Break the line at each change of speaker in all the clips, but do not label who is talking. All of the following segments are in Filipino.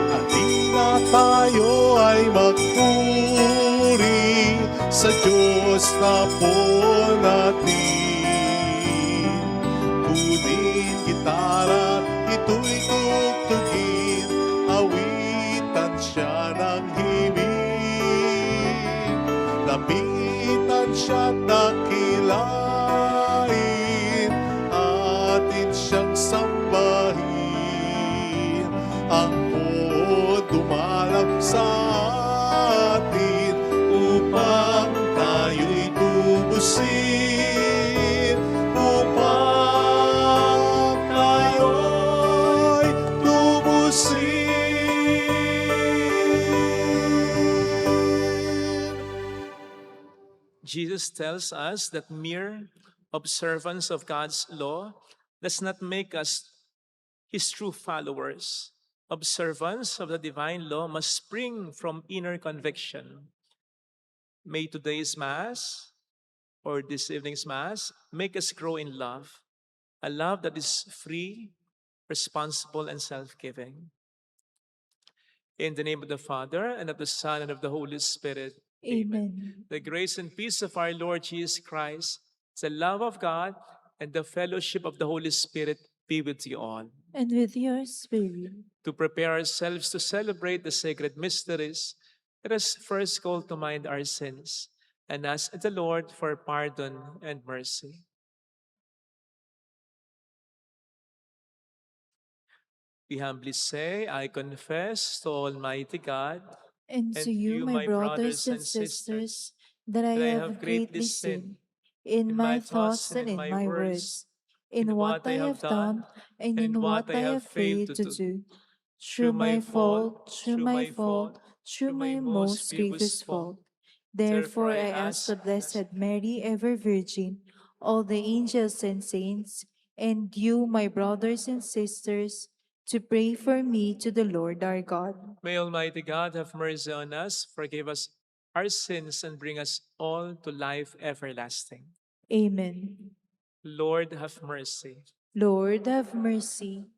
Halina tayo ay magpuri sa Diyos na po natin. Kunin gitara, ito'y tugtugin, awitan siya ng himig. Lapitan siya dakilain, atin siyang sambahin. Ang dumalap sa atin upang tayo'y tubusin, upang tayo'y tubusin.
Jesus tells us that mere observance of God's law does not make us His true followers. Observance of the divine law must spring from inner conviction. May today's Mass or this evening's Mass make us grow in love, a love that is free, responsible, and self-giving. In the name of the Father, and of the Son, and of the Holy Spirit.
Amen.
The grace and peace of our Lord Jesus Christ, the love of God, and the fellowship of the Holy Spirit be with you all.
And with your spirit.
To prepare ourselves to celebrate the sacred mysteries, let us first call to mind our sins and ask the Lord for pardon and mercy. We humbly say, I confess to Almighty God
And to you, my brothers and sisters, that I have greatly sinned in my thoughts and in my words, in what I have done and in what I have failed to do. Through my fault, through my most grievous fault. Therefore I ask the Blessed Mary, ever Virgin, all the angels and saints, and you, my brothers and sisters, to pray for me to the Lord our God.
May Almighty God have mercy on us, forgive us our sins, and bring us all to life everlasting.
Amen.
Lord, have mercy.
Lord, have mercy.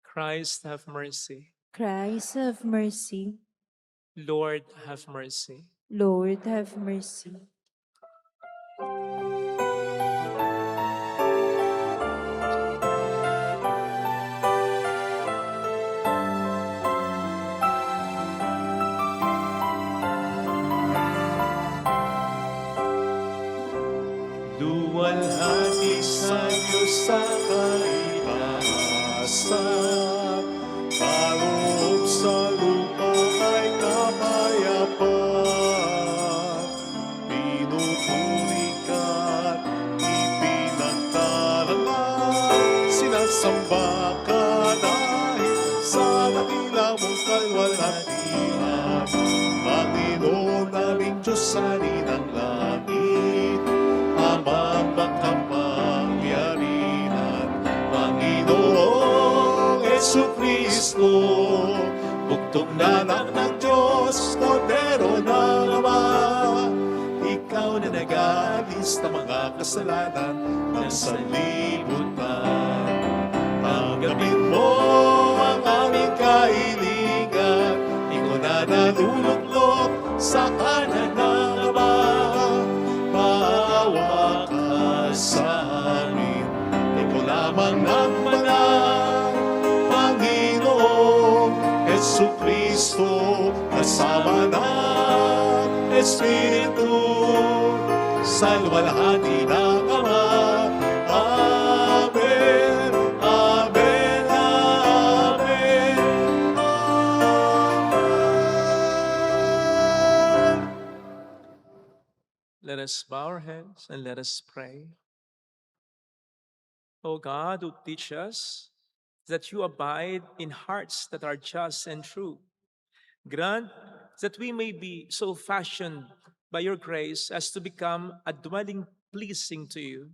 Christ, have mercy.
Christ, have mercy.
Lord, have mercy.
Lord, have mercy.
Luwalhati sa Diyos sa kaitaasan, kaloob sa lupa ay kapayapaan. Pinupuri ka't ipinagtarangan, sinasamba ka dahil sa dakila mong kalwalhatian. Panginoon naming Diyos sa ninang langit, Amang makapangyarihan, Panginoong Jesucristo, bugtong na anak ng Diyos, Kordero ng Ama. Ikaw na nag-aalis ng mga kasalanan ng sanlibutan. Tanggapin mo ang aming kahilingan, ikaw na naluluklok sa kanan ng Ama. Maawa ka sa amin, ikaw lamang nagmanang Panginoong Jesucristo, kasama ng Espiritu, sa luwalhati ng Ama. Amen, amen, amen, amen.
Let us bow our heads and let us pray. O God, who teach us that you abide in hearts that are just and true, grant that we may be so fashioned by your grace as to become a dwelling pleasing to you.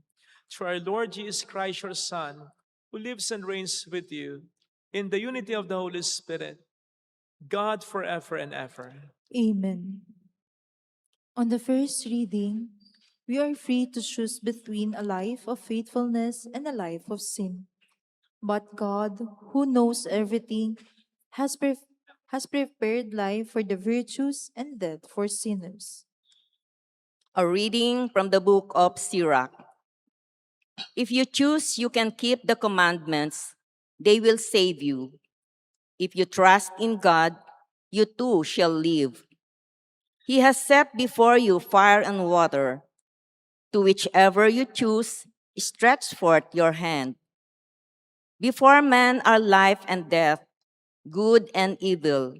Through our Lord Jesus Christ, your Son, who lives and reigns with you in the unity of the Holy Spirit, God forever and ever.
Amen. On the first reading, We are free to choose between a life of faithfulness and a life of sin. But God, who knows everything, has, has prepared life for the virtuous and death for sinners.
A reading from the book of Sirach. If you choose, you can keep the commandments, they will save you. If you trust in God, you too shall live. He has set before you fire and water. To whichever you choose, stretch forth your hand. Before man are life and death, good and evil.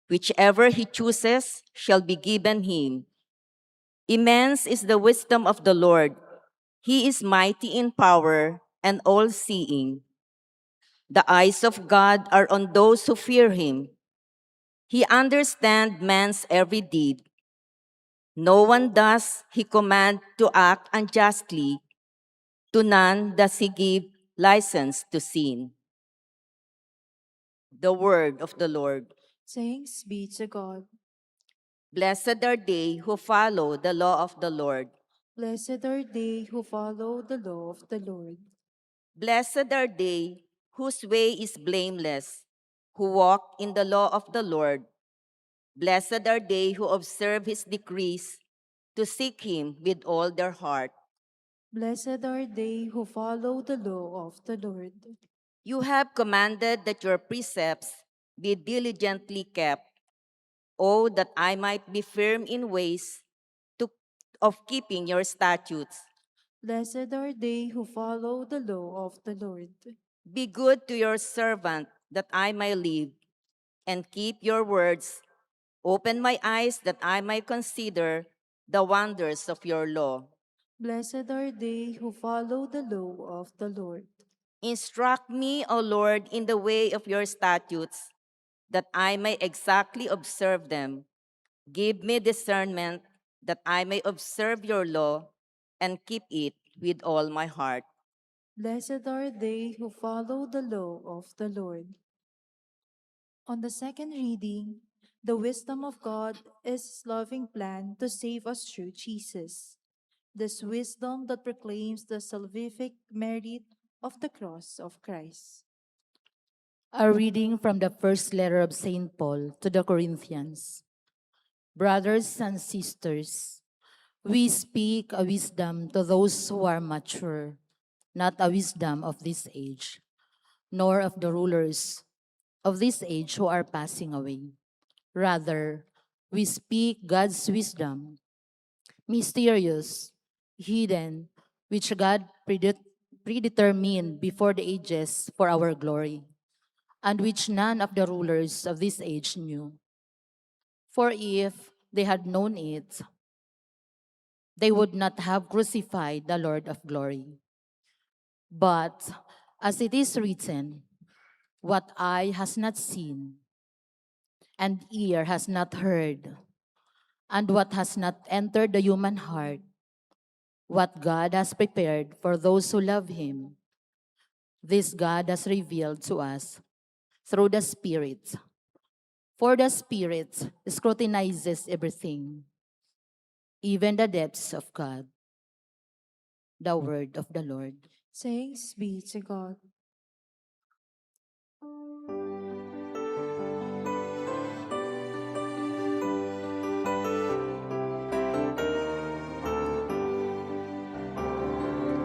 Whichever he chooses shall be given him. Immense is the wisdom of the Lord. He is mighty in power and all-seeing. The eyes of God are on those who fear him. He understands man's every deed. No one does he command to act unjustly. To none does he give license to sin. The word of the Lord.
Thanks be to God.
Blessed are they who follow the law of the Lord.
Blessed are they who follow the law of the Lord.
Blessed are they whose way is blameless, who walk in the law of the Lord. Blessed are they who observe his decrees, to seek him with all their heart.
Blessed are they who follow the law of the Lord.
You have commanded that your precepts be diligently kept. Oh, that I might be firm in ways to, of keeping your statutes.
Blessed are they who follow the law of the Lord.
Be good to your servant, that I may live, and keep your words. Open my eyes that I may consider the wonders of your law.
Blessed are they who follow the law of the Lord.
Instruct me, O Lord, in the way of your statutes, that I may exactly observe them. Give me discernment, that I may observe your law and keep it with all my heart.
Blessed are they who follow the law of the Lord. On the second reading, the wisdom of God is his loving plan to save us through Jesus. This wisdom that proclaims the salvific merit of the cross of Christ.
A reading from the first letter of St. Paul to the Corinthians. Brothers and sisters, we speak a wisdom to those who are mature, not a wisdom of this age, nor of the rulers of this age who are passing away. Rather, we speak God's wisdom, mysterious, hidden, which God predetermined before the ages for our glory, and which none of the rulers of this age knew. For if they had known it, they would not have crucified the Lord of glory. But as it is written, what eye has not seen, and ear has not heard, and what has not entered the human heart, what God has prepared for those who love him, this God has revealed to us through the Spirit. For the Spirit scrutinizes everything, even the depths of God. The word of the Lord.
Thanks be to God.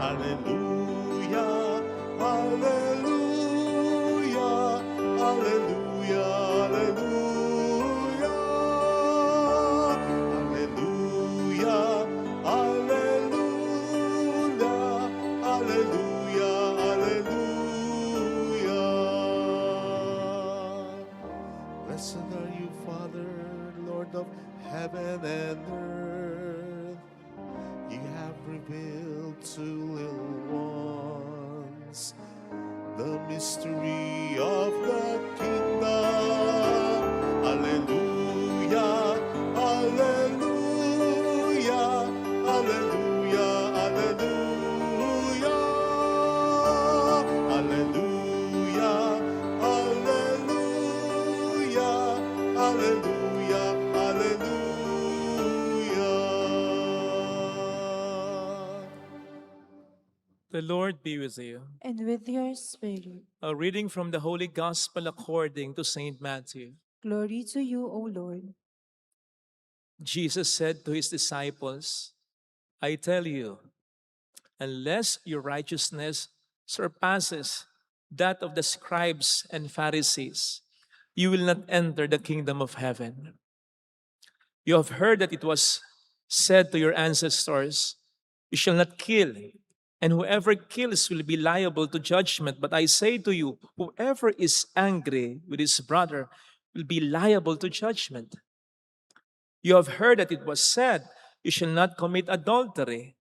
Hallelujah, hallelujah, hallelujah, hallelujah. Hallelujah, hallelujah, hallelujah, hallelujah. Blessed are you, Father, Lord of heaven and earth. You have revealed to little ones the mystery of the kingdom. Hallelujah, hallelujah, hallelujah, hallelujah. Hallelujah, hallelujah, hallelujah, hallelujah.
The Lord be with you.
and with your spirit.
A reading from the Holy Gospel according to Saint Matthew.
Glory to you, O Lord.
Jesus said to his disciples, I tell you, unless your righteousness surpasses that of the scribes and Pharisees, you will not enter the kingdom of heaven. You have heard that it was said to your ancestors, you shall not kill, and whoever kills will be liable to judgment. But I say to you, whoever is angry with his brother will be liable to judgment. You have heard that it was said, you shall not commit adultery.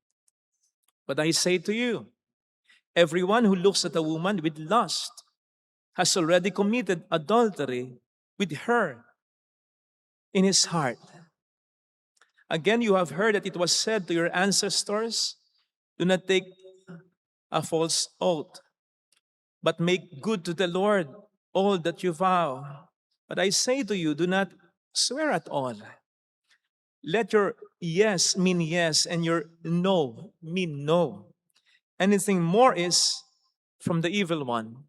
But I say to you, everyone who looks at a woman with lust has already committed adultery with her in his heart. Again, you have heard that it was said to your ancestors, do not take a false oath, but make good to the Lord all that you vow. But I say to you, do not swear at all. Let your yes mean yes and your no mean no. Anything more is from the evil one.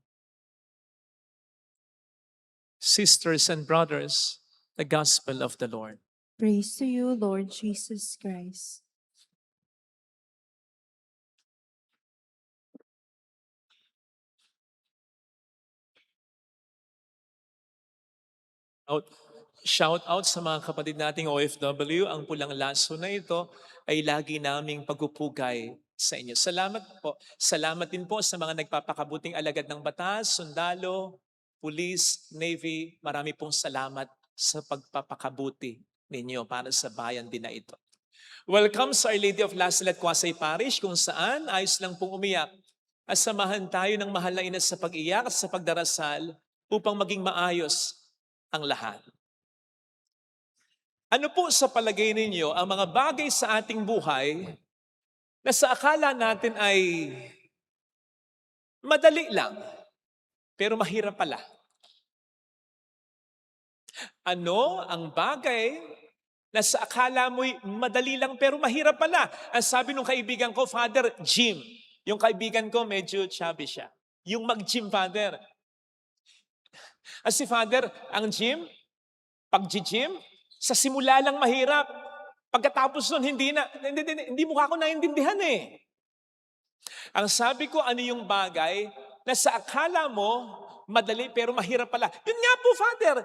Sisters and brothers, the gospel of the Lord.
Praise to you, Lord Jesus Christ.
Shout out sa mga kapatid nating OFW, ang pulang laso na ito ay lagi naming pagpupugay sa inyo. Salamat po. Salamat din po sa mga nagpapakabuting alagad ng batas, sundalo, pulis, navy. Marami pong salamat sa pagpapakabuti ninyo para sa bayan din na ito. Welcome sa Our Lady of Lasalle at Quasay Parish kung saan ayos lang pong umiyak at samahan tayo ng mahal na ina sa pag-iyak at sa pagdarasal upang maging maayos ang lahat. Ano po sa palagay ninyo ang mga bagay sa ating buhay na sa akala natin ay madali lang, pero mahirap pala? Ano ang bagay na sa akala mo'y madali lang pero mahirap pala? Ang sabi ng kaibigan ko, Father, gym. Yung kaibigan ko medyo chubby siya. Yung mag-gym, Father. Si Father, ang gym, pag-gym, sa simula lang mahirap. Pagkatapos nun, hindi mukha ko naiintindihan eh. Ang sabi ko, ano yung bagay na sa akala mo, madali pero mahirap pala. Yun nga po, Father.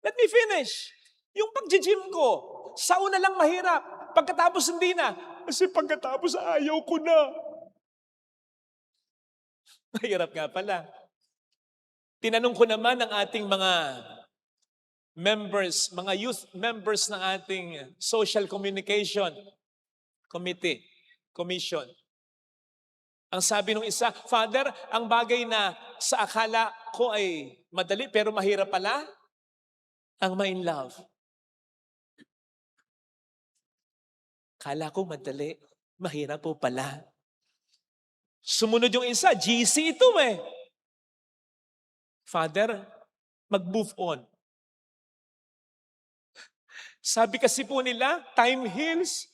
Let me finish. Yung pag-gym ko, sa una lang mahirap. Pagkatapos hindi na. Kasi pagkatapos ayaw ko na. Mahirap nga pala. Tinanong ko naman ang ating mga members, mga youth members ng ating Social Communication Commission. Ang sabi nung isa, Father, ang bagay na sa akala ko ay madali pero mahirap pala, ang ma-in love. Akala ko madali, mahirap po pala. Sumunod yung isa, GC ito eh. Father, mag-move on. Sabi kasi po nila, time heals.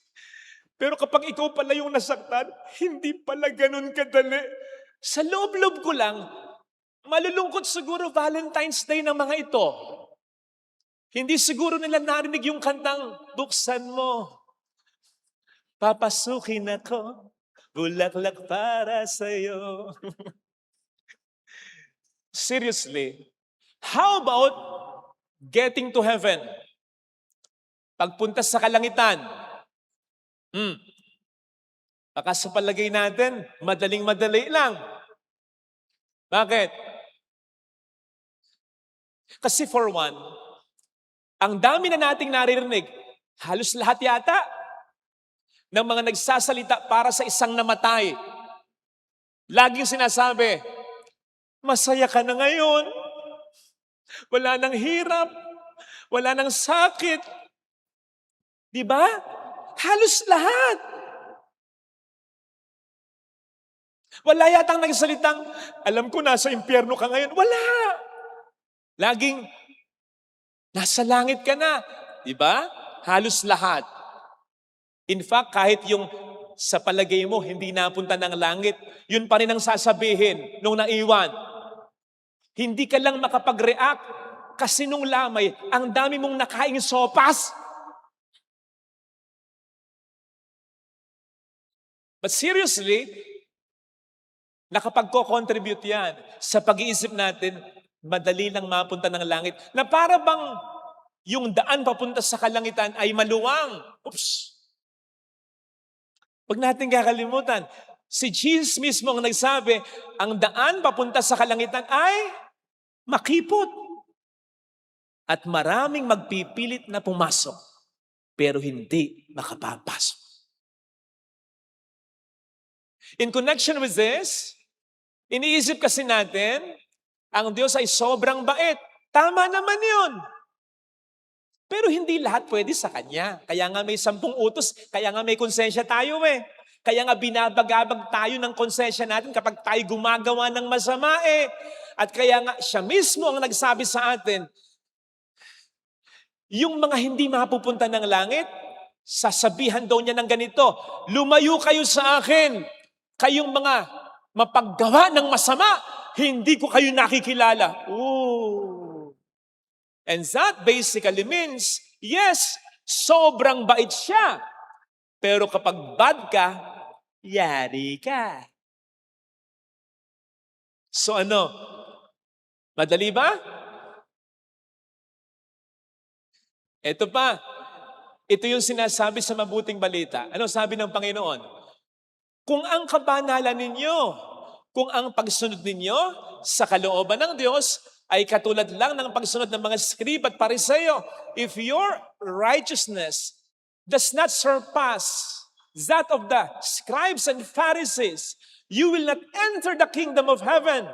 Pero kapag ikaw pala yung nasaktan, hindi pala ganun kadali. Sa loob-loob ko lang, malulungkot siguro Valentine's Day ng mga ito. Hindi siguro nila narinig yung kantang, buksan mo. Papasukin ako, bulaklak para sa'yo. Seriously, how about getting to heaven? Pagpunta sa kalangitan, baka sa palagay natin, madaling-madali lang. Bakit? Kasi for one, ang dami na nating naririnig, halos lahat yata, ng mga nagsasalita para sa isang namatay. Laging sinasabi, masaya ka na ngayon, wala nang hirap, wala nang sakit. Diba? Halos lahat. Wala yatang nagsalitang, alam ko nasa impyerno ka ngayon. Wala. Laging, nasa langit ka na. Diba? Halos lahat. In fact, kahit yung sa palagay mo hindi napunta ng langit, yun pa rin ang sasabihin nung naiwan. Hindi ka lang makapag-react kasi nung lamay, ang dami mong nakaing sopas. But seriously, nakapagko-contribute yan sa pag-iisip natin, madali lang mapunta ng langit. Na para bang yung daan papunta sa kalangitan ay maluwang. Oops! Huwag natin kakalimutan, si Jesus mismo ang nagsabi, ang daan papunta sa kalangitan ay makipot. At maraming magpipilit na pumasok, pero hindi makapapasok. In connection with this, iniisip kasi natin, ang Diyos ay sobrang bait. Tama naman yun. Pero hindi lahat pwede sa Kanya. Kaya nga may 10 utos, kaya nga may konsensya tayo eh. Kaya nga binabagabag tayo ng konsensya natin kapag tayo gumagawa ng masama eh. At kaya nga siya mismo ang nagsabi sa atin, yung mga hindi mapupunta ng langit, sasabihan daw niya ng ganito, lumayo kayo sa akin, kayong mga mapaggawa ng masama, hindi ko kayo nakikilala. Ooh. And that basically means, yes, sobrang bait siya. Pero kapag bad ka, yari ka. So ano? Madali ba? Ito pa. Ito yung sinasabi sa mabuting balita. Ano sabi ng Panginoon? Kung ang kabanalan ninyo, kung ang pagsunod ninyo sa kalooban ng Diyos ay katulad lang ng pagsunod ng mga scribe at pariseo, if your righteousness does not surpass that of the scribes and Pharisees, you will not enter the kingdom of heaven.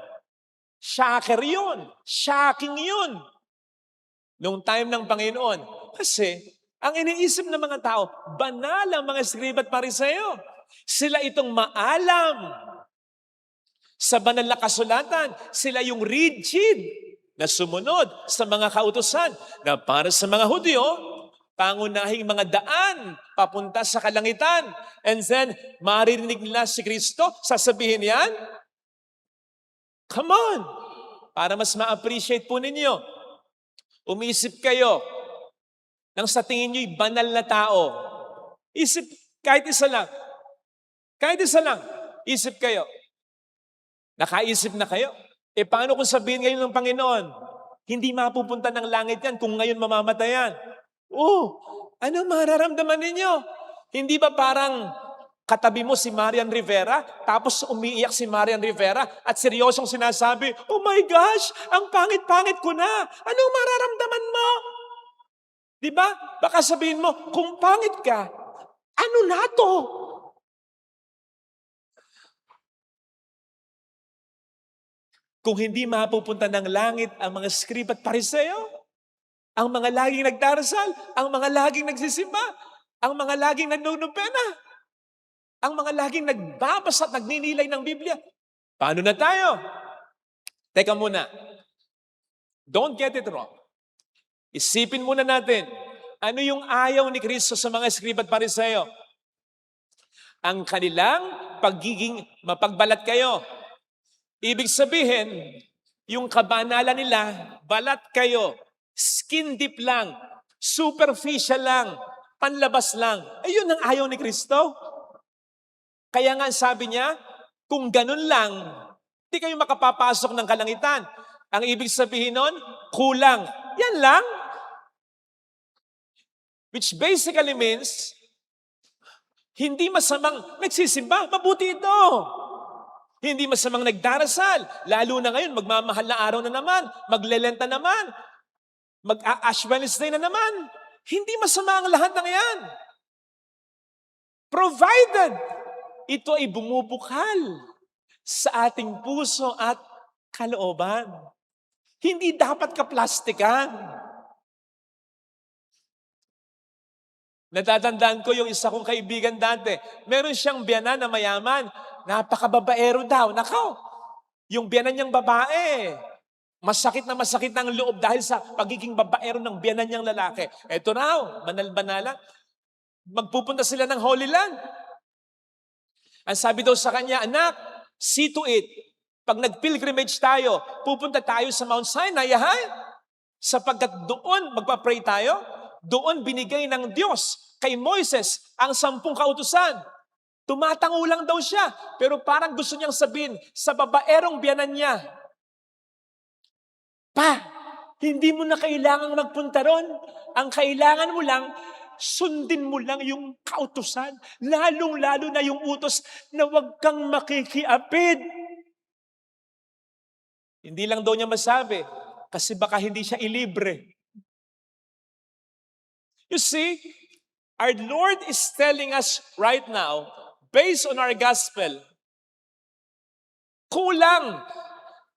Shocker yun. Shocking yun. Nung time ng Panginoon. Kasi, ang iniisip ng mga tao, banal ang mga scribe at pariseo. Sila itong maalam sa banal na kasulatan. Sila yung rigid na sumunod sa mga kautusan na para sa mga Hudyo, pangunahing mga daan papunta sa kalangitan. And then, maririnig nila si Kristo, sasabihin yan, come on! Para mas ma-appreciate po ninyo. Umisip kayo nang sa tingin nyo'y banal na tao. Isip, kahit isa lang. Kahit isa lang. Isip kayo. Nakaisip na kayo. E paano kung sabihin ngayon ng Panginoon, hindi mapupunta ng langit yan kung ngayon mamamatayan? Ano mararamdaman ninyo? Hindi ba parang katabi mo si Marian Rivera, tapos umiiyak si Marian Rivera at seryosong sinasabi, oh my gosh, ang pangit-pangit ko na. Anong mararamdaman mo? Diba? Baka sabihin mo, kung pangit ka, ano na to? Kung hindi mapupunta ng langit ang mga scribe at pariseo, ang mga laging nagdarasal, ang mga laging nagsisimba, ang mga laging nagnunupena, ang mga laging nagbabasa at nagninilay ng Biblia, paano na tayo? Teka muna. Don't get it wrong. Isipin muna natin, ano yung ayaw ni Kristo sa mga scribe at pariseo? Ang kanilang pagiging mapagbalat kayo. Ibig sabihin, yung kabanalan nila, balat kayo, skin deep lang, superficial lang, panlabas lang. Ayun ang ayaw ni Kristo. Kaya nga sabi niya, kung ganun lang, di kayo makapapasok ng kalangitan. Ang ibig sabihin nun, kulang. Yan lang. Which basically means, hindi masamang nagsisimba, mabuti ito. Hindi masamang nagdarasal, lalo na ngayon, magmamahal na araw na naman, maglelenta naman, mag-Ash Wednesday na naman. Hindi masama ang lahat ng yan. Provided, ito ay bumubukal sa ating puso at kalooban. Hindi dapat kaplastikan. Natatandaan ko yung isa kong kaibigan dati. Meron siyang biyanan na mayaman. Napakababaero daw. Nakaw, yung biyanan niyang babae, masakit ang loob dahil sa pagiging babaero ng biyanan niyang lalaki. Eto raw, banal-banalan. Magpupunta sila ng Holy Land. Ang sabi daw sa kanya, anak, see to it. Pag nag-pilgrimage tayo, pupunta tayo sa Mount Sinai, ha? Sapagkat doon magpa-pray tayo, doon binigay ng Diyos kay Moises ang 10 kautusan. Tumatango lang daw siya, pero parang gusto niyang sabihin sa babaerong biyanan niya, Pa, hindi mo na kailangang magpunta ron. Ang kailangan mo lang, sundin mo lang yung kautusan. Lalong-lalo na yung utos na huwag kang makikiapid. Hindi lang daw niya masabi, kasi baka hindi siya ilibre. You see, our Lord is telling us right now, based on our gospel, kulang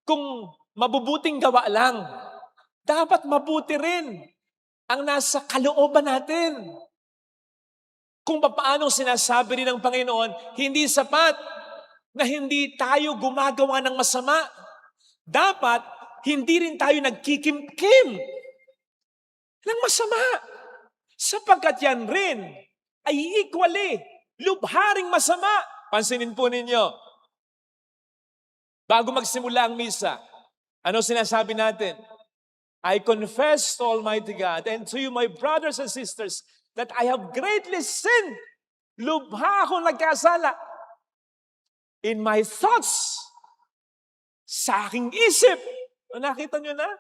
kung mabubuting gawa lang. Dapat mabuti rin ang nasa kalooban natin. Kung paano sinasabi rin ng Panginoon, hindi sapat na hindi tayo gumagawa ng masama. Dapat, hindi rin tayo nagkikimkim ng masama. Sapagkat yan rin ay equally lubharing masama. Pansinin po ninyo, bago magsimula ang misa, ano sinasabi natin? I confess to Almighty God and to you, my brothers and sisters, that I have greatly sinned. Lubha akong nagkasala in my thoughts, sa aking isip. Nakita nyo na?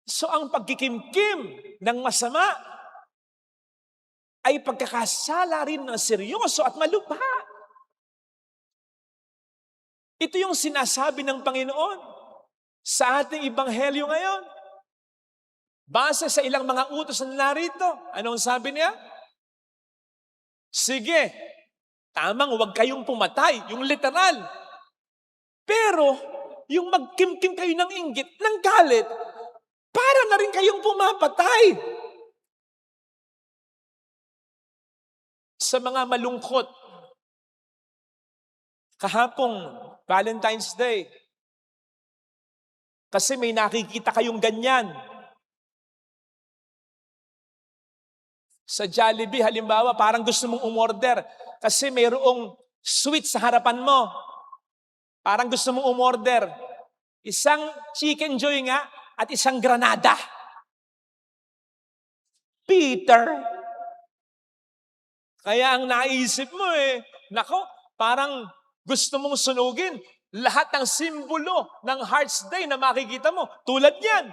So ang pagkikimkim ng masama ay pagkakasala rin na seryoso at malubha. Ito yung sinasabi ng Panginoon sa ating ebanghelyo ngayon. Base sa ilang mga utos na narito, anong sabi niya? Sige, tamang huwag kayong pumatay, yung literal. Pero, yung magkimkim kayo ng inggit, ng galit, para na rin kayong pumapatay. Sa mga malungkot, kahapong Valentine's Day, kasi may nakikita kayong ganyan. Sa Jollibee, halimbawa, parang gusto mong umorder kasi mayroong sweet sa harapan mo. Parang gusto mong umorder. Isang chicken joy nga at isang granada. Peter. Kaya ang naisip mo nako, parang gusto mong sunugin lahat ng simbolo ng Hearts Day na makikita mo. Tulad yan.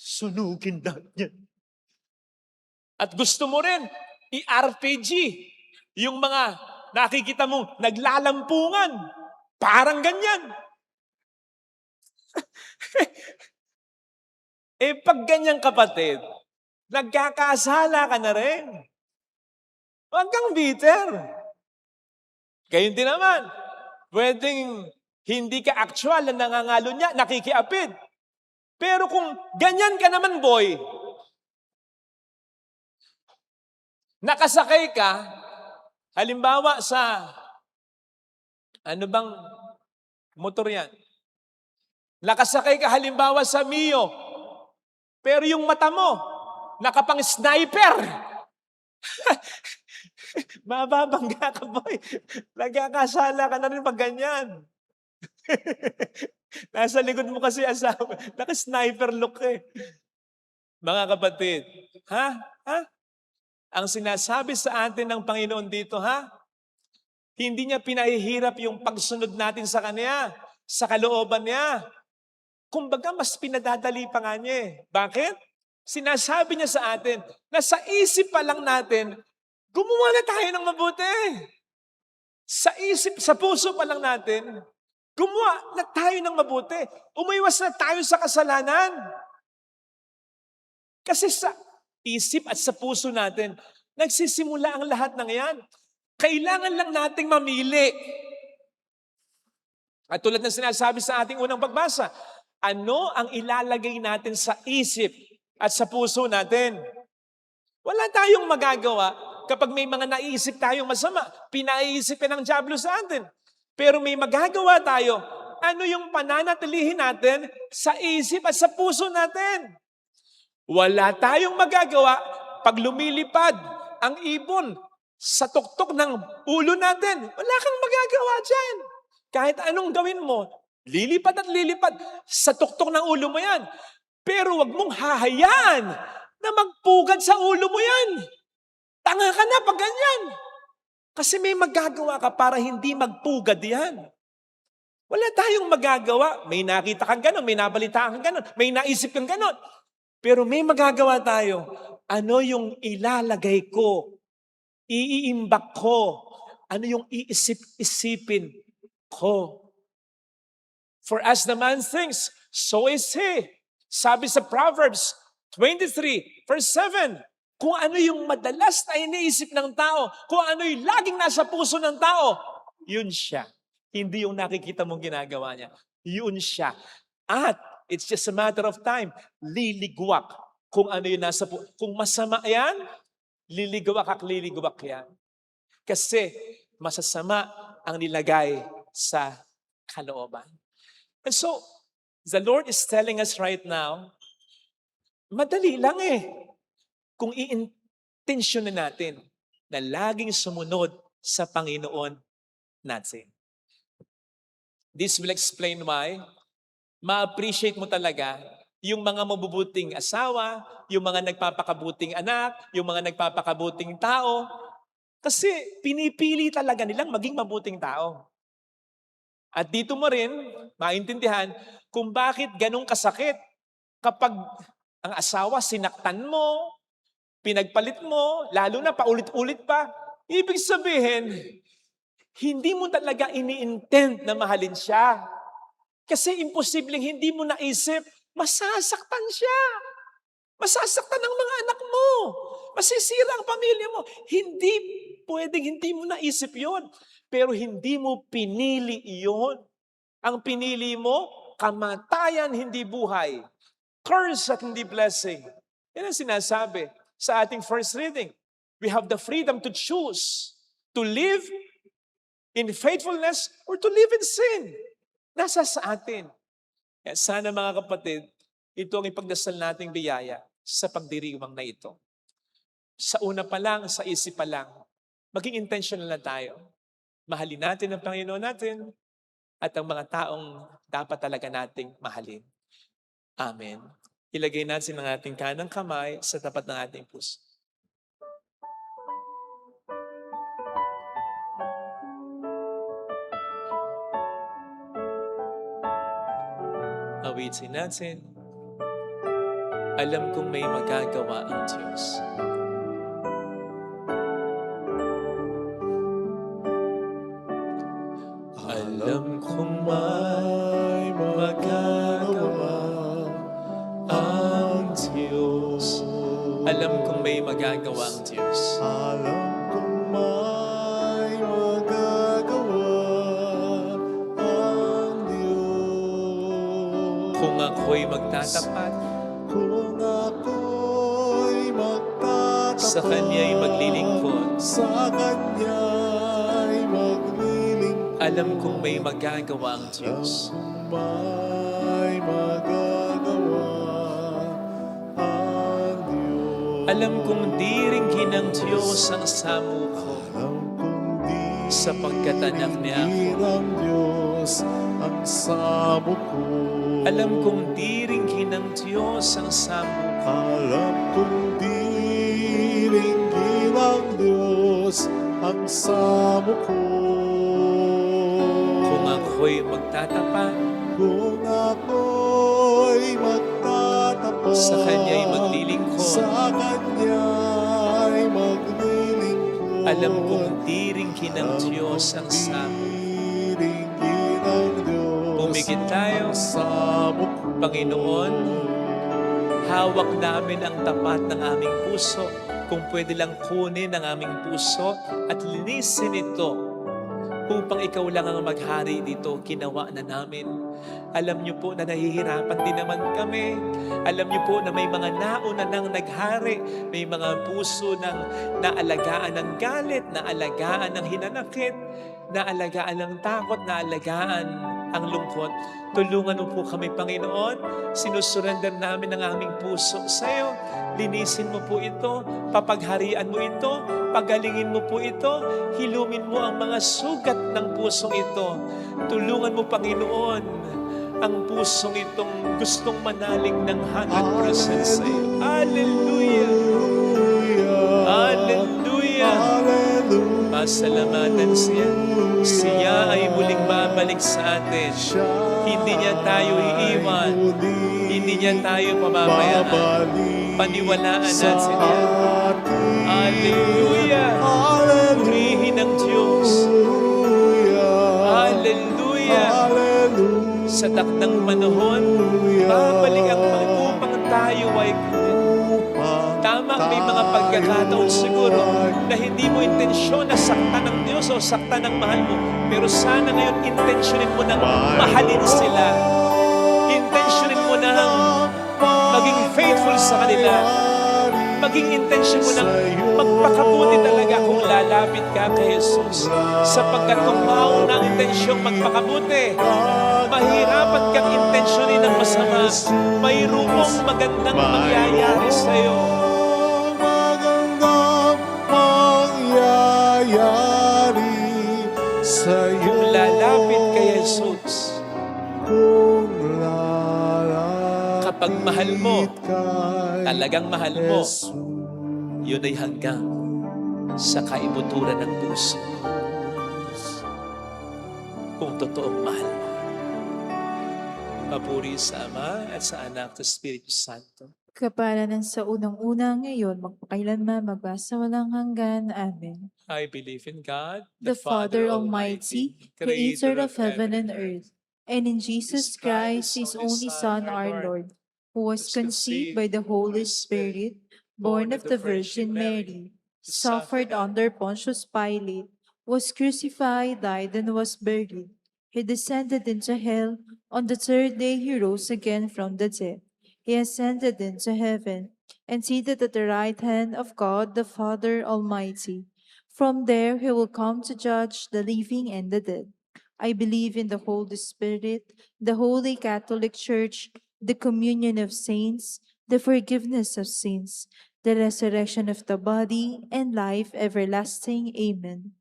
Sunugin natin yan. At gusto mo rin i-RPG yung mga nakikita mong naglalampungan. Parang ganyan. Pag ganyan kapatid, nagkakasala ka na rin. Huwag kang bitter. Gayun din naman. Pwedeng hindi ka actual na nangangalo niya, nakikiapid. Pero kung ganyan ka naman, boy, nakasakay ka, halimbawa sa, ano bang motor yan? Nakasakay ka halimbawa sa Mio, pero yung mata mo, nakapang sniper. Mababangga ka, boy. Nagkakasala ka na rin pag ganyan. Nasa likod mo kasi asawa. Naka-sniper look Mga kapatid, ha? Ang sinasabi sa atin ng Panginoon dito, hindi niya pinahihirap yung pagsunod natin sa Kanya, sa kalooban niya. Kumbaga, mas pinadadali pa nga niya. Bakit? Sinasabi niya sa atin na sa isip pa lang natin, gumawa na tayo ng mabuti. Sa isip, sa puso pa lang natin, gumawa na tayo ng mabuti. Umiwas na tayo sa kasalanan. Kasi sa isip at sa puso natin, nagsisimula ang lahat ng yan. Kailangan lang nating mamili. At tulad ng sinasabi sa ating unang pagbasa, ano ang ilalagay natin sa isip at sa puso natin? Wala tayong magagawa kapag may mga naisip tayong masama. Pinaiisipin ng dyablo sa atin. Pero may magagawa tayo. Ano yung pananatilihin natin sa isip at sa puso natin? Wala tayong magagawa pag lumilipad ang ibon Sa tuktok ng ulo natin, wala kang magagawa dyan. Kahit anong gawin mo, lilipad at lilipad. Sa tuktok ng ulo mo yan. Pero wag mong hahayaan na magpugad sa ulo mo yan. Tanga ka na pag ganyan. Kasi may magagawa ka para hindi magpugad yan. Wala tayong magagawa. May nakita kang ganon, may nabalitaan kang ganon, may naisip kang ganon. Pero may magagawa tayo. Ano yung ilalagay ko? Iiimbak ko? Ano yung iisip-isipin ko? For as the man thinks, so is he. Sabi sa Proverbs 23, verse 7, kung ano yung madalas na iniisip ng tao, kung ano yung laging nasa puso ng tao, yun siya. Hindi yung nakikita mong ginagawa niya. Yun siya. At it's just a matter of time, liligwak kung ano yung nasa puso. Kung masama yan, liligwak at liligwak yan. Kasi masasama ang nilagay sa kalooban. And so, the Lord is telling us right now, madali lang kung i-intensyonan natin na laging sumunod sa Panginoon natin. This will explain why ma-appreciate mo talaga yung mga mabubuting asawa, yung mga nagpapakabuting anak, yung mga nagpapakabuting tao. Kasi pinipili talaga nilang maging mabuting tao. At dito mo rin maintindihan kung bakit ganun kasakit kapag ang asawa sinaktan mo, pinagpalit mo, lalo na paulit-ulit pa. Ibig sabihin, hindi mo talaga ini-intend na mahalin siya. Kasi imposibleng hindi mo naisip, masasaktan siya. Masasaktan ang mga anak mo. Masisira ang pamilya mo. Hindi pwedeng hindi mo naisip yon. Pero hindi mo pinili iyon. Ang pinili mo, kamatayan, hindi buhay. Curse at hindi blessing. Yan ang sinasabi sa ating first reading. We have the freedom to choose to live in faithfulness or to live in sin. Nasa sa atin. Yan, sana mga kapatid, ito ang ipagdasal nating biyaya sa pagdiriwang na ito. Sa una pa lang, sa isip pa lang, maging intentional na tayo. Mahalin natin ang Panginoon natin at ang mga taong dapat talaga nating mahalin. Amen. Ilagay natin ang ating kanang kamay sa tapat ng ating puso. Awitin natin. Alam kong may magagawa ang Diyos. Alam kong may magagawa ang Diyos. Alam kong may magagawa ang Diyos.
Alam kong may magagawa ang Diyos.
Kung ako'y magtatapat,
Kung ako'y magtatapat
sa Kanya'y maglilingkod,
sa Kanya'y maglilingkod,
alam kong may magagawa ang Diyos.
may magagawa ang Diyos.
Alam kong di ringgin ng Diyos ang samu ko,
Alam kong di
sapagkat anak niya ako.
ng Diyos ang samo ko.
Alam kong di ringgin ng Diyos ang samu ko,
Alam kong di ringgin ng Diyos ang samo ko.
kung ako'y magtatapat,
Kung ako'y magtatapat
sa Kanya'y maglilingkod,
sa Kanya'y maglilingkod,
alam kong di ringgin ng Diyos ang samu.
ringgin ng Diyos
Pumikit tayo.
ang samo ko.
Panginoon, hawak namin ang tapat ng aming puso. Kung pwede lang kunin ang aming puso at linisin ito upang ikaw lang ang maghari dito, ginawa na namin. Alam niyo po na nahihirapan din naman kami. Alam niyo po na may mga nauna nang naghari, may mga puso ng naalagaan ng galit, naalagaan ng hinanakit, naalagaan ng takot, naalagaan ang lungkot. Tulungan mo po kami, Panginoon. Sinusurrender namin ang aming puso sa iyo. Linisin mo po ito, papagharian mo ito, pagalingin mo po ito, hilumin mo ang mga sugat ng pusong ito. Tulungan mo, Panginoon, ang pusong itong gustong manalig ng 100% sa iyo. Hallelujah! Hallelujah! Pasalamatan siya. Siya ay muling babalik sa atin. Hindi niya tayo iiwan. Hindi niya tayo pababayaan. Paniwalaan natin yan. Hallelujah! Purihin ang Diyos. Hallelujah! Sa takdang panahon, babalik ang upang tayo ay tama, may mga pagkakataon siguro na hindi mo intensyon na saktan ng Diyos o saktan ng mahal mo. Pero sana ngayon, intensyonin mo na mahalin sila. Intensyonin mo na maging faithful sa kanila. Maging intensyon mo na magpakabuti talaga kung lalapit ka kay Jesus. Sapagkat kung mauna ang intensyong magpakabuti, mahirapan kang intensyonin ng masama. Mayroong magandang mangyayari sa iyo. Kung lalapit kay Jesus, kapag mahal mo, talagang mahal mo, yun ay hanggang sa kaibuturan ng puso. Kung totoong mahal mo. Papuri sa Ama at sa Anak at sa Espiritu Santo.
Kapalaran sa unang-una ngayon, magpakailanman, magpasawalang hanggan. Amen.
I believe in God,
The Father Almighty, Creator of heaven and earth, and in Jesus Christ, His only Son, our Lord, who was conceived by the Holy Spirit, born of the Virgin Mary, suffered under Pontius Pilate, was crucified, died, and was buried. He descended into hell. On the third day he rose again from the dead. He ascended into heaven, and seated at the right hand of God the Father Almighty. From there he will come to judge the living and the dead. I believe in the Holy Spirit, the Holy Catholic Church, the communion of saints, the forgiveness of sins, the resurrection of the body, and life everlasting. Amen.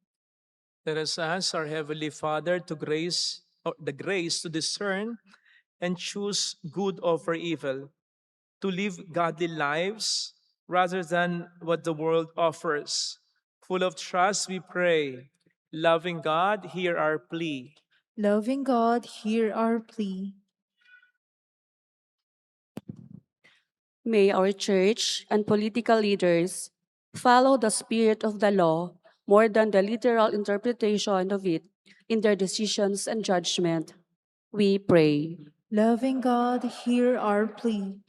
Let us ask our Heavenly Father to the grace to discern and choose good over evil, to live godly lives rather than what the world offers. Full of trust, we pray. Loving God, hear our plea.
Loving God, hear our plea.
May our church and political leaders follow the spirit of the law more than the literal interpretation of it in their decisions and judgment. We pray.
Loving God, hear our plea.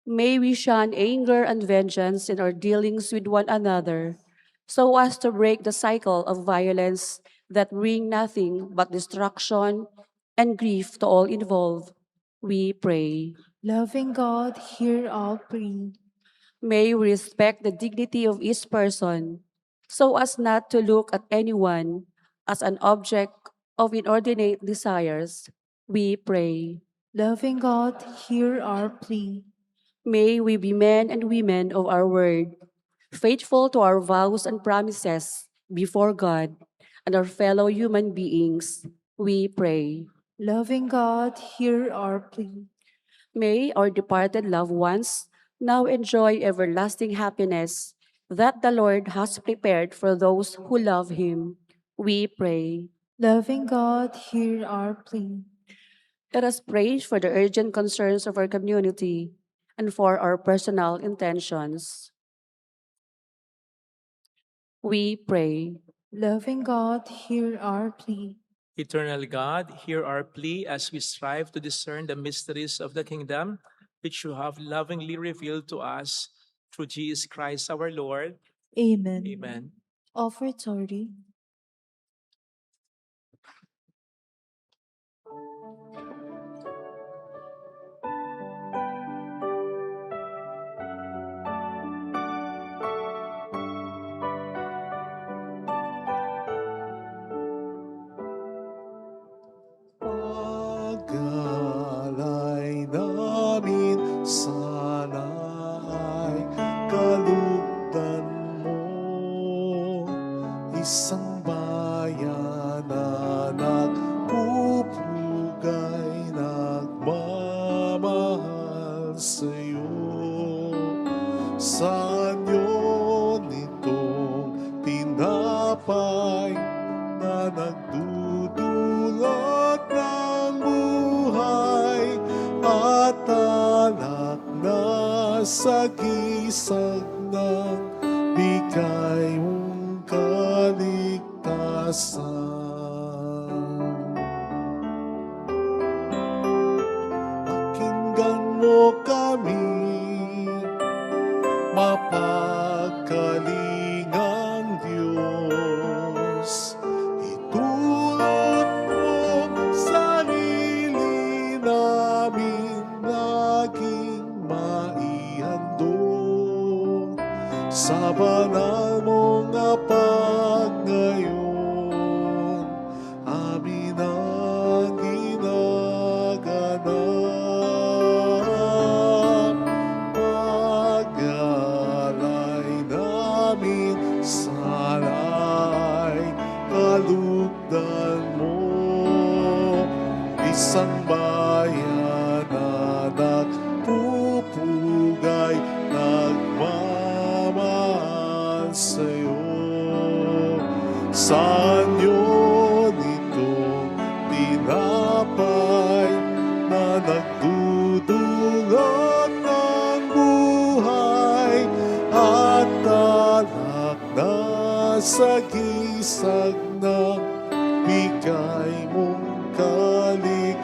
May we shun anger and vengeance in our dealings with one another, so as to break the cycle of violence that bring nothing but destruction and grief to all involved. We pray.
Loving God, hear our plea.
May we respect the dignity of each person, so as not to look at anyone as an object of inordinate desires. We pray.
Loving God, hear our plea.
May we be men and women of our word, faithful to our vows and promises before God and our fellow human beings. We pray.
Loving God, hear our plea.
May our departed loved ones now enjoy everlasting happiness that the Lord has prepared for those who love Him. We pray.
Loving God, hear our plea.
Let us pray for the urgent concerns of our community and for our personal intentions. We pray.
Loving God, hear our plea.
Eternal God, hear our plea as we strive to discern the mysteries of the kingdom, which you have lovingly revealed to us through Jesus Christ our Lord.
Amen.
Amen.
Offertory.
isang bayan na nagpupugay, nagmamahal sa'yo. Saan yun itong tinapay na nagdudulot ng buhay at alak na sagisag ng bigay mong kaligtasan. Pakinggan mo kami, mapagkalingang Diyos. Itulot mo sarili namin laging maihandog sa banal mong apag ngayon, amin ang ginaganap. Pag-alay namin sana'y kalugdan mo, isang bayan na nagpupugay, nagmamahal sa'yo. Saan yun itong tinapay na nagdudulot ng buhay at alak na sagisag ng bigay mong kaligtasan.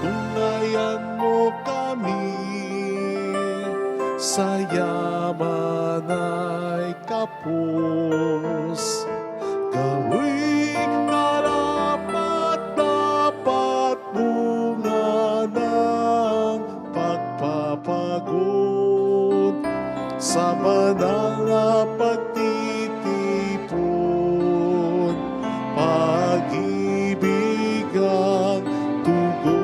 Tunghayan mo kami sa yaman ay kapos, gawing karapat-dapat bunga ng pagpapagod sa banal na pagtitipon, pag-ibig ang tugon.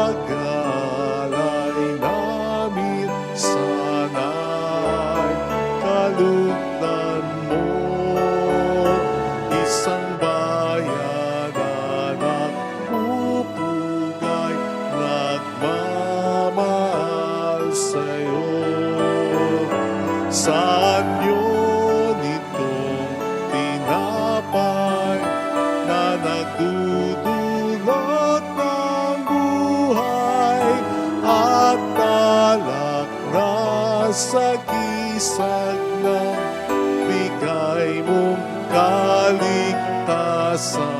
Pag-alay namin sana'y kalugdan mo, isang bayan na nagpupugay, nagmamahal sa'yo. Saan yun itong tinapay na nagdudulot ng buhay at alak na sagisag ng bigay mong kaligtasan.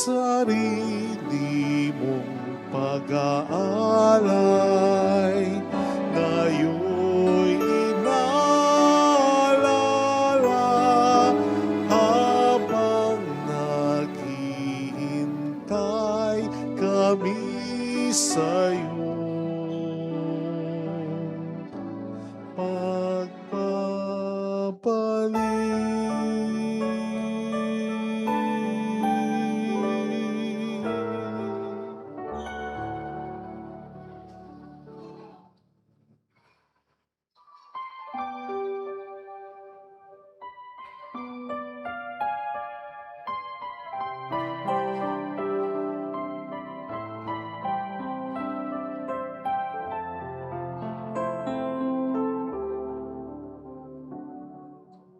Sarili mong pag-aalay ngayon'y inaalala habang naghihintay kami sa'yo.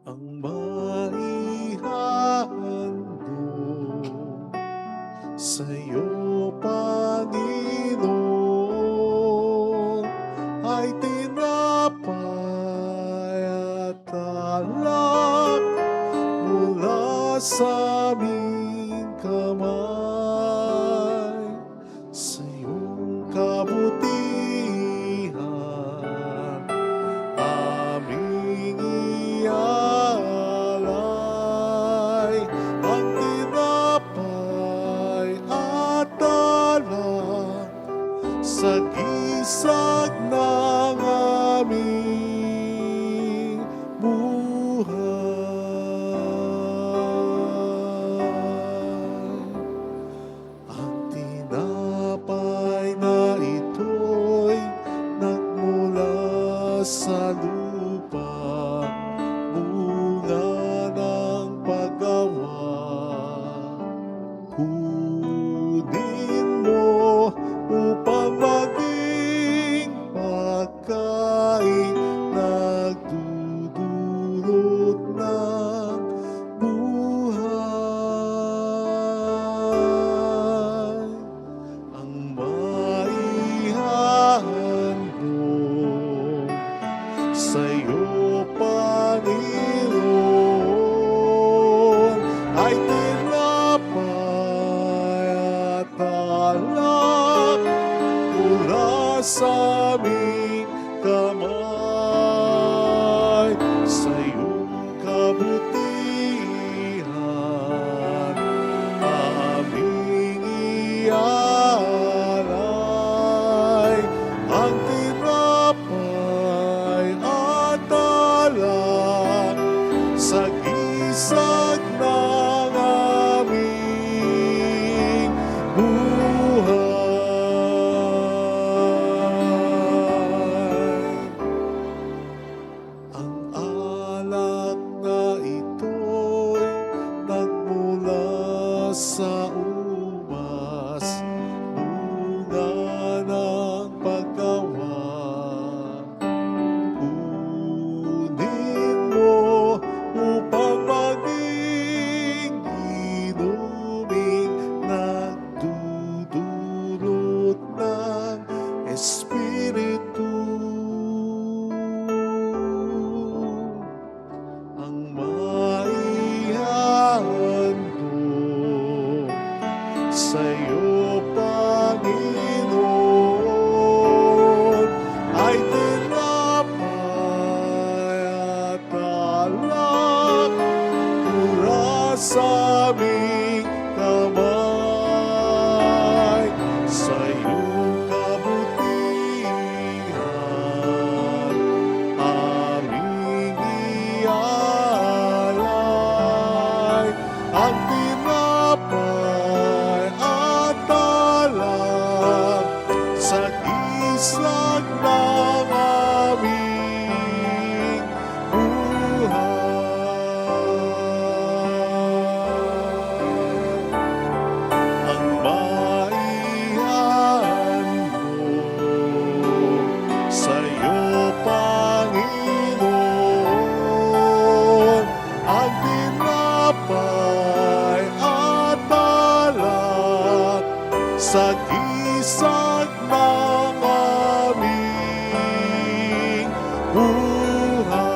Ang maihandog sa'yo, Panginoon, ay tinapay at alak mula sa aming kamay. Sa iyong kabutihan aming ialay ang tinapay at alak sa gisag ng aming sa lupa, bunga ng paggawa. Kunin mo upang maging pagkain, nagdudulot ng buhay. Ang maihandog sa'yo, Panginoon, ay tinapay at alak mula sa aming kamay. Sa iyong kabutihan aming ialay. Ang tinapay at alak sa gisag ng aming buhay. Ang alak na ito'y nagmula sa ubas, bunga ng paggawa. Kunin mo upang maging inuming nagdudulot ng Espiritu. Ang maihandog sa'yo, Panginoon, ay tinapay at alak mula sa aming kamay. Sa iyong kabutihan aming ialay. Ang tinapay at alak sa gisag ng aming buhay. Ang maihandog sa'yo, Panginoon, ang tinapay at alak sa gisag ng aming buhay.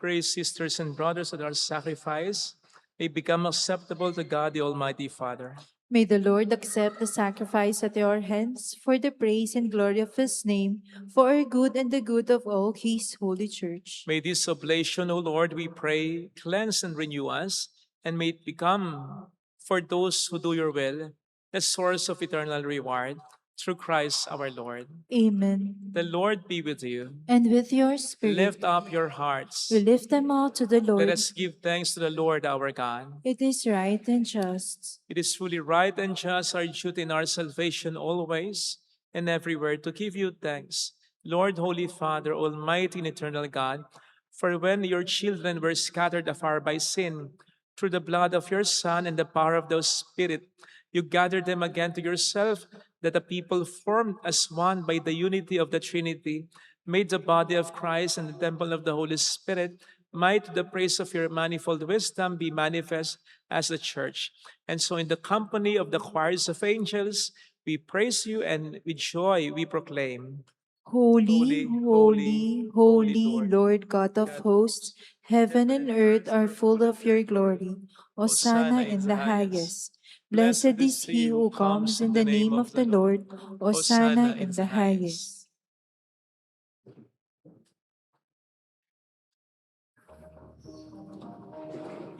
Pray, sisters and brothers, that our sacrifice may become acceptable to God, the Almighty Father.
May the Lord accept the sacrifice at your hands for the praise and glory of his name, for our good and the good of all his holy church.
May this oblation, O Lord, we pray, cleanse and renew us, and may it become, for those who do your will, the source of eternal reward, through Christ our Lord.
Amen.
The Lord be with you.
And with your spirit,
Lift up your hearts.
we lift them all to the Lord.
Let us give thanks to the Lord our God.
It is right and just.
It is truly right and just, our duty in our salvation always and everywhere, to give you thanks, Lord, Holy Father, Almighty and eternal God, for when your children were scattered afar by sin, through the blood of your Son and the power of the Spirit, you gathered them again to yourself, that the people formed as one by the unity of the Trinity, made the body of Christ and the temple of the Holy Spirit, might, to the praise of your manifold wisdom, be manifest as the church. And so in the company of the choirs of angels, we praise you, and with joy we proclaim.
Holy, holy, holy, Lord God of hosts, heaven and earth are full of your glory. Hosanna in the highest. Blessed is he who comes in the name of the Lord. Hosanna in the highest.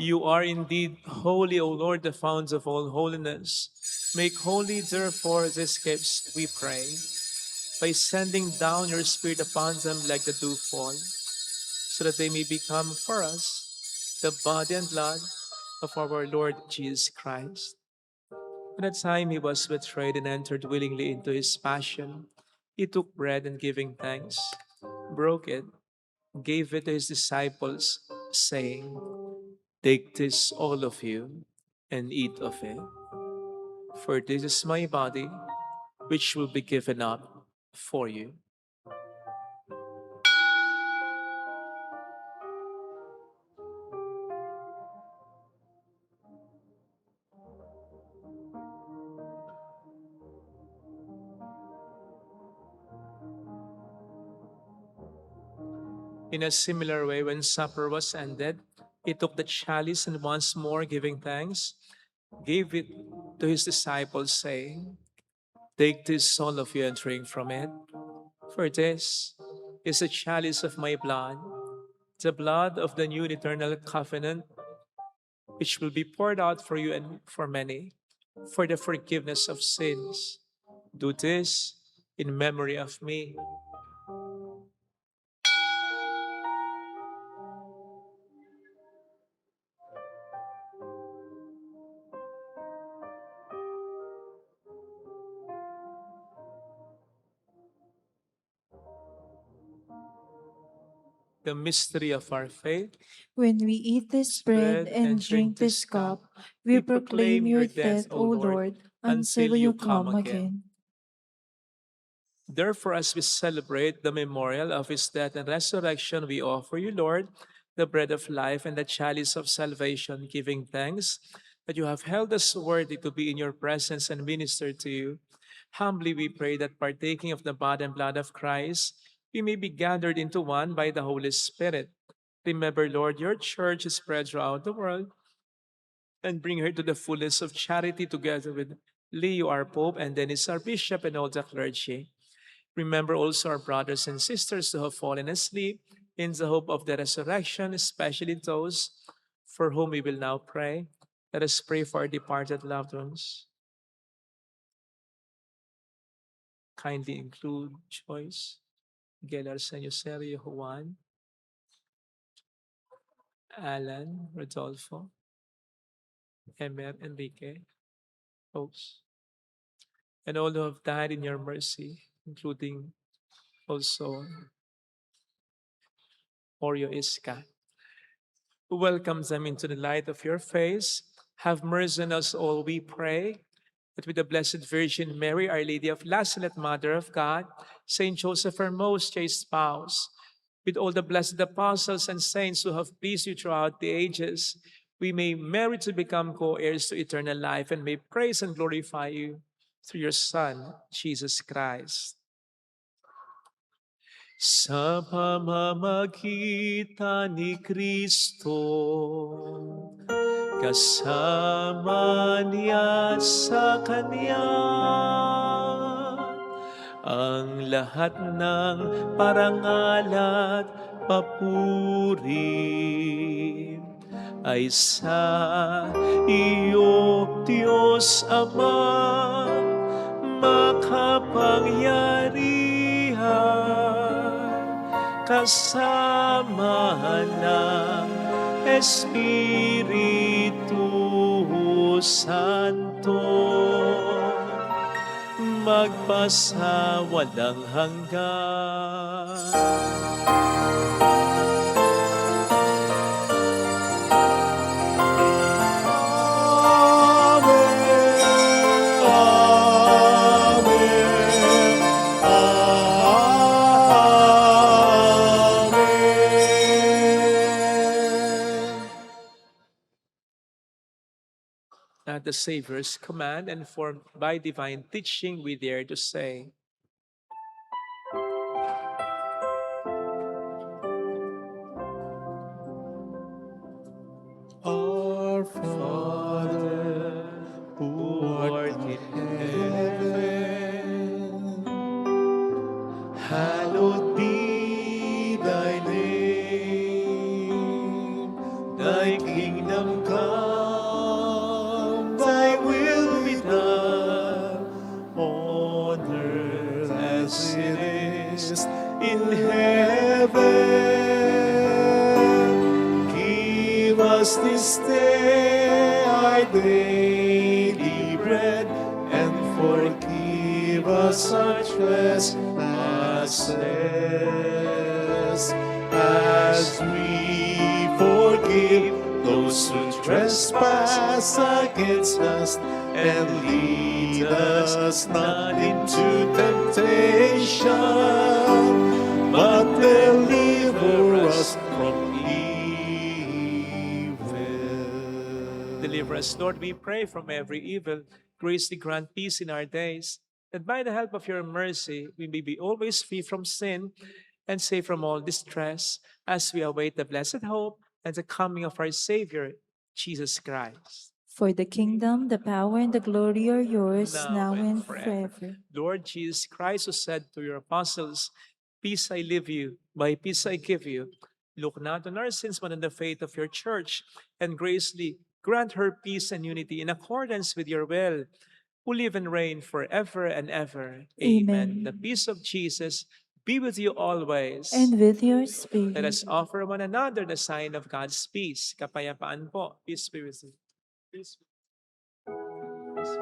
You are indeed holy, O Lord, the fount of all holiness. Make holy, therefore, these gifts, we pray, by sending down your Spirit upon them like the dewfall, so that they may become for us the body and blood of our Lord Jesus Christ. At the time he was betrayed and entered willingly into his passion, he took bread and giving thanks, broke it, gave it to his disciples, saying, "Take this, all of you, and eat of it. For this is my body, which will be given up for you." In a similar way, when supper was ended, he took the chalice and once more giving thanks, gave it to his disciples, saying, "Take this, all of you, and drink from it. For this is the chalice of my blood, the blood of the new and eternal covenant, which will be poured out for you and for many, for the forgiveness of sins. Do this in memory of me." The mystery of our faith.
When we eat this bread and drink this cup, we proclaim your death, O Lord, until you come again.
Therefore, as we celebrate the memorial of his death and resurrection, we offer you, Lord, the bread of life and the chalice of salvation, giving thanks that you have held us worthy to be in your presence and minister to you. Humbly we pray that partaking of the body and blood of Christ, we may be gathered into one by the Holy Spirit. Remember, Lord, your church is spread throughout the world, and bring her to the fullness of charity together with Leo, our Pope, and Dennis, our Bishop, and all the clergy. Remember also our brothers and sisters who have fallen asleep in the hope of the resurrection, especially those for whom we will now pray. Let us pray for our departed loved ones. Kindly include Joyce, Gelar San Joserio, Juan, Alan, Rodolfo, Emer, Enrique, folks, and all who have died in your mercy, including also Oreo Iska, who welcomes them into the light of your face. Have mercy on us all, we pray, that with the Blessed Virgin Mary, Our Lady of Lazaret, Mother of God, Saint Joseph, her most chaste spouse, with all the blessed apostles and saints who have pleased you throughout the ages, we may merit to become co-heirs to eternal life and may praise and glorify you through your Son, Jesus Christ. Sa pamamagitan ni Kristo, kasama niya sa Kanya, ang lahat ng parangal at papuri ay sa iyo, Diyos Ama, makapangyarihan, kasama ng Espiritu Santo, magpasawalang hanggan. At the Savior's command and formed by divine teaching, we dare to say,
Our Father, who art in heaven, hallowed be thy name. Thy kingdom
Christ in heaven.
Give us this day our daily bread, and forgive us our trespasses, as we forgive those who trespass against us. And lead us not into temptation, but deliver us from evil.
Deliver us, Lord, we pray, from every evil. Graciously grant peace in our days, that by the help of your mercy we may be always free from sin and safe from all distress, as we await the blessed hope and the coming of our Savior, Jesus Christ.
For the kingdom, the power, and the glory are yours, now and
forever.
forever.
Lord Jesus Christ, who said to your apostles, "Peace I leave you, my peace I give you," look not on our sins, but on the faith of your church, and graciously grant her peace and unity in accordance with your will, who live and reign forever and ever.
Amen.
The peace of Jesus be with you always.
And with your
Let
spirit.
us offer one another the sign of God's peace. Kapayapaan po. Peace be with you. Peace be with you.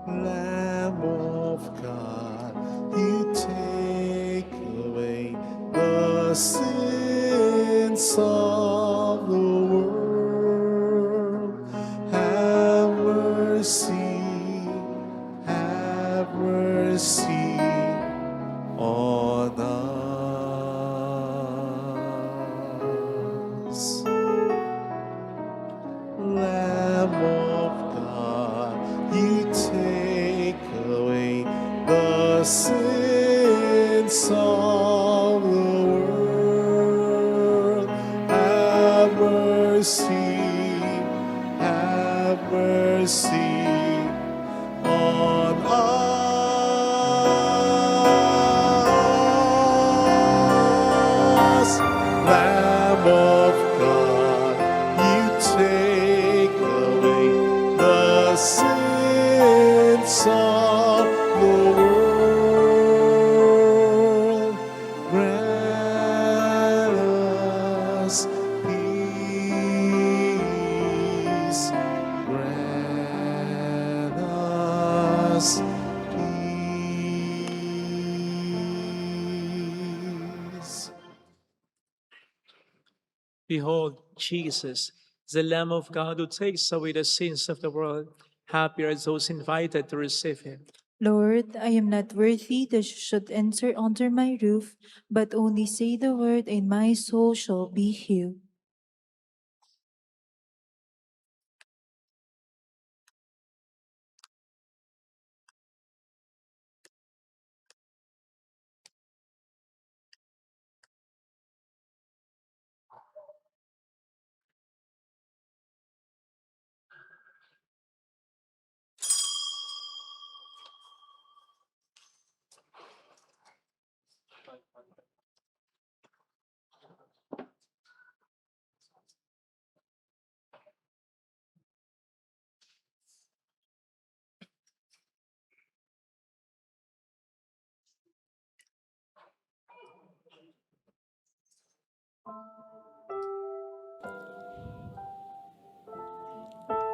Lamb of God, you take away the sins of the world. Have mercy on us. Lamb of God, you take away the sins of the world. Have mercy on us. Lamb of God, you take away the sins of the world. Grant us peace. Grant us peace.
Behold, Jesus, the Lamb of God who takes away the sins of the world. Happy are those invited to receive him.
Lord, I am not worthy that you should enter under my roof, but only say the word, and my soul shall be healed.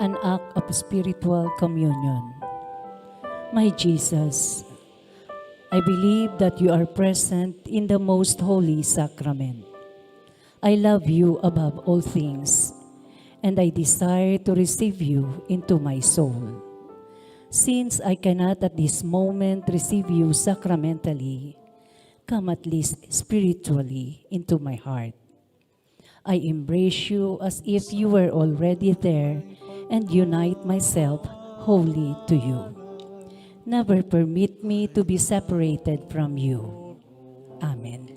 An act of spiritual communion. My Jesus, I believe that you are present in the most holy sacrament. I love you above all things, and I desire to receive you into my soul. Since I cannot at this moment receive you sacramentally, come at least spiritually into my heart. I embrace you as if you were already there and unite myself wholly to you. Never permit me to be separated from you. Amen.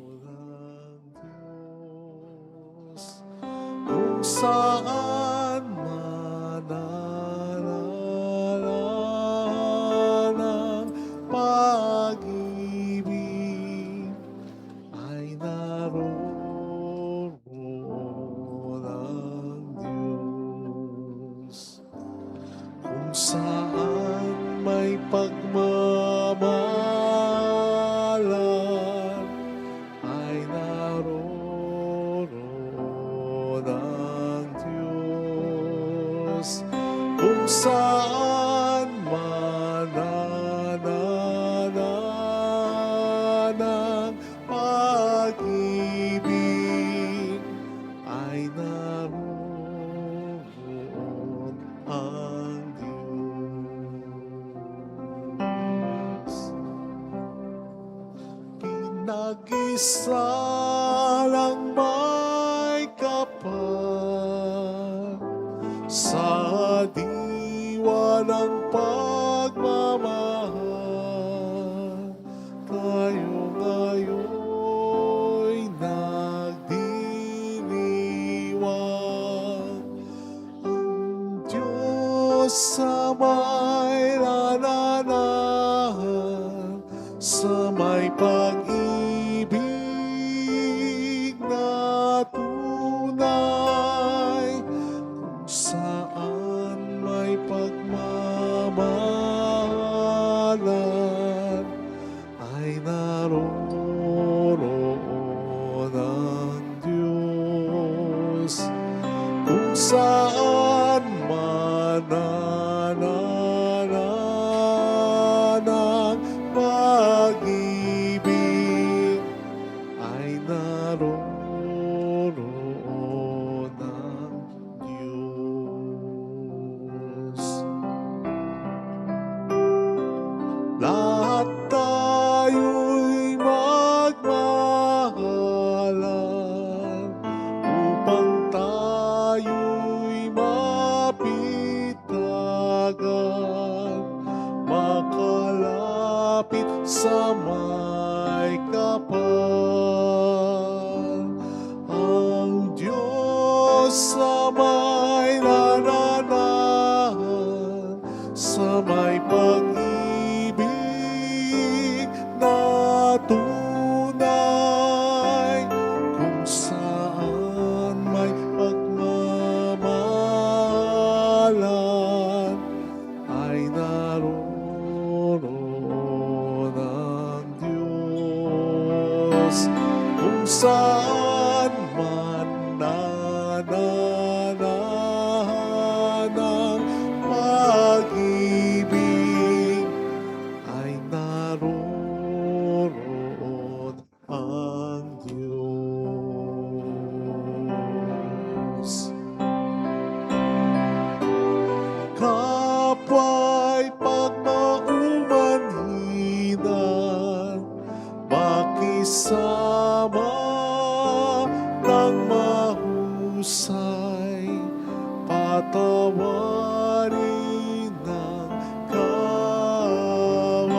Diyos, kung saan mananalan ang pag-ibig ay naroon. isa lang may kapal sa diwa ng pagmamahal. Tayo ngayon'y nagdiriwang. Ang Diyos sa may nananahan, sa may pag-ibig na tunay, kung saan may pagmamahalan, ay naroroon ang Diyos. Kung saan manananan ang pag-ibig, ay naroroon ang Diyos. Lahat tayo'y magmahalan upang tayo'y mapitagan, makalapit sa may kapal. Ang Diyos sa may nananahan, sa may pag-ibig na tunay, kung saan may pagmamahalan, ay naroroon ang Diyos. Kung saan man nananahan ang pag-ibig, ay naroroon ang Diyos. Kapwa'y pagmaumanhinan, makisama ng mahusay, patawarin ng kaaway.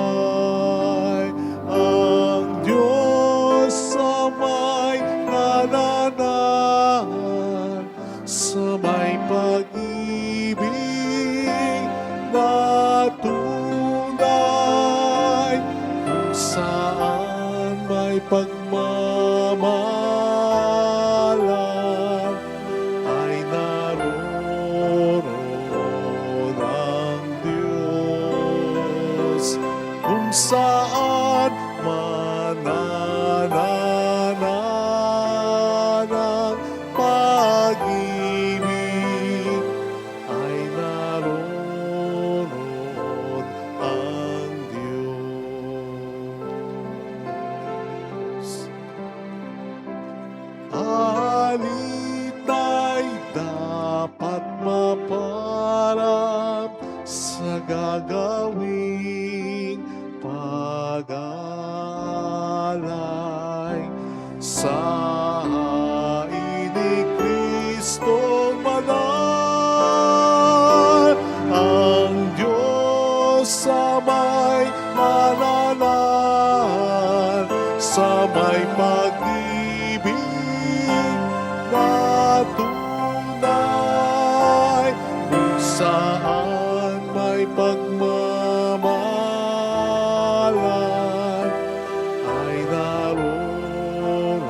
Ang Diyos sa may nananahan, sa may pag-ibig na tunay, kung saan may pagmamahalan, ay naroroon ang Diyos. Kung saan manananan ang pag-ibig, ay naroroon ang Diyos. Alita'y dapat maparap sa gagawing pag-alay, sa hain ni Kristo banal. Ang Diyos sa may mananahan, sa may pag-ibig na tunay, kung saan may pagmamahalan, ay naroroon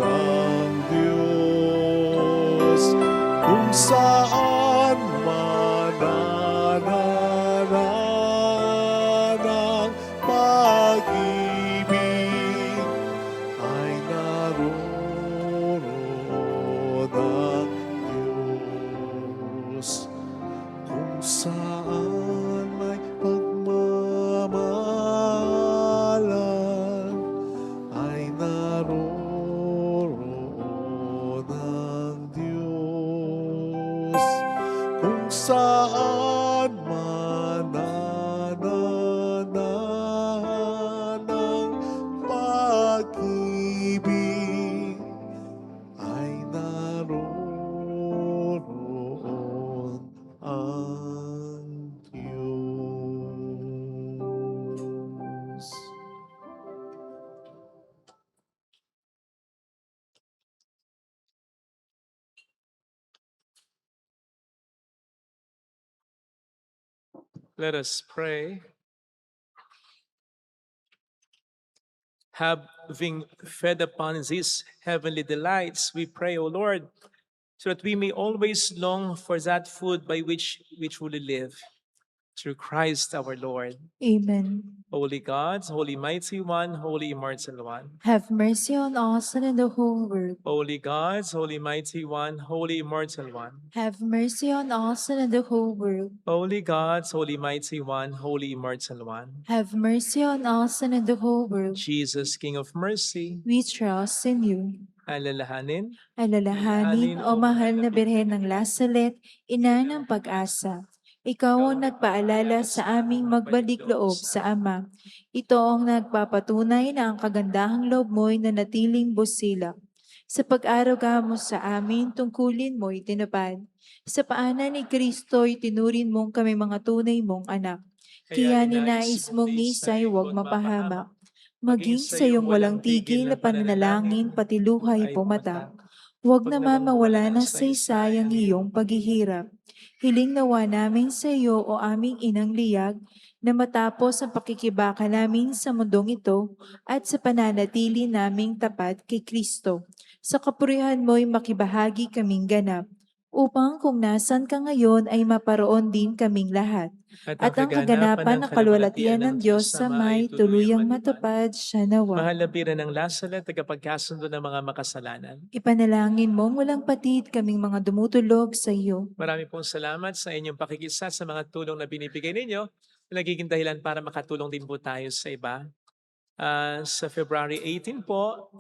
ang Diyos. Kung saan manananan ang pag-ibig, ay naroroon ang Diyos. Kung saan may pagmamahalan, ay naroroon ang Diyos. Kung saan manananan ang pag
Let us pray. Having fed upon these heavenly delights, we pray, O Lord, so that we may always long for that food by which we truly live. Through Christ our Lord.
Amen.
Holy God, Holy Mighty One, Holy Immortal One.
Have mercy on us and on the whole world.
Holy God, Holy Mighty One, Holy Immortal One.
Have mercy on us and on the whole world.
Holy God, Holy Mighty One, Holy Immortal One.
Have mercy on us and on the whole world.
Jesus, King of Mercy,
We trust in you.
alalahanin,
Alalahanin, o mahal na Birhen ng Lasalet, ina ng pag-asa. Ikaw ang nagpaalala sa aming magbalik loob sa Ama. Ito ang nagpapatunay na ang kagandahang loob mo'y nanatiling busilak. Sa pag-aruga mo sa amin, tungkulin mo'y tinupad. Sa paanan ni Kristo'y tinurin mong kami mga tunay mong anak. Kaya ninais mong nisa'y huwag mapahamak. Maging sa iyong walang tigil na pananalangin, pati luhay pumatak. Huwag naman mawala ng saysay ang iyong paghihirap. Hiling nawa namin sa iyo o aming inang liyag na matapos ang pakikibaka namin sa mundong ito at sa pananatili naming tapat kay Kristo. Sa kapurihan mo'y makibahagi kaming ganap upang kung nasan ka ngayon ay maparoon din kaming lahat. At ang kaganapan ng kalwalatian ng Diyos sa may tuluyang matupad siya nawa.
mahal na Birhen ng Lasalet, tagapagkasundo ng mga makasalanan.
Ipanalangin mong walang patid kaming mga dumutulog sa iyo.
Marami pong salamat sa inyong pakikisa sa mga tulong na binibigay ninyo na nagiging dahilan para makatulong din po tayo sa iba. Sa February 18 po,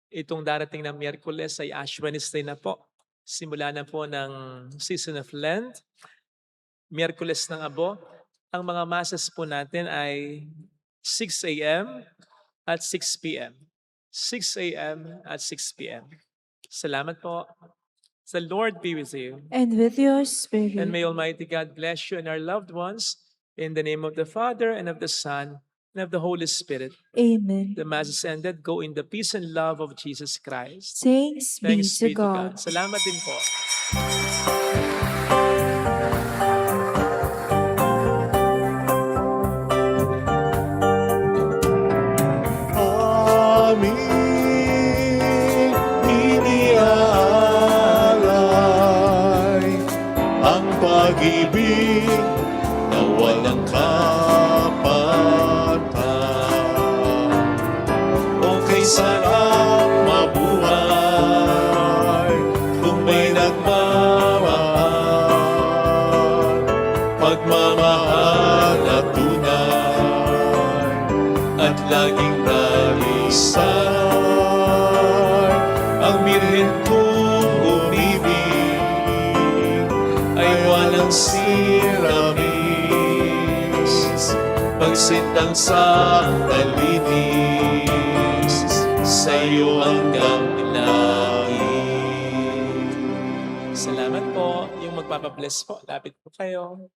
itong darating na Miyerkules ay Ash Wednesday na po. Simula na po ng Season of Lent, Miyerkules ng Abo. Ang mga masas po natin ay 6 a.m. at 6 p.m. 6 a.m. at 6 p.m. Salamat po. The Lord be with you.
And with your spirit.
And may Almighty God bless you and our loved ones in the name of the Father and of the Son and of the Holy Spirit.
Amen.
The Mass is ended. Go in the peace and love of Jesus Christ.
Thanks be
Thanks
to
be to
God.
God. Salamat din po.
Aming iniaalay ang pag-ibig na walang kapatan. O kay sarap mabuhay kung may nagmamahal, pagmamahal na tunay at laging nalisay. Ang Birhen kong umibig ay walang siramis, pagsintang sa talinis, sa iyo hanggang langit.
Salamat po. Yung magpapabless po. Lapit po kayo.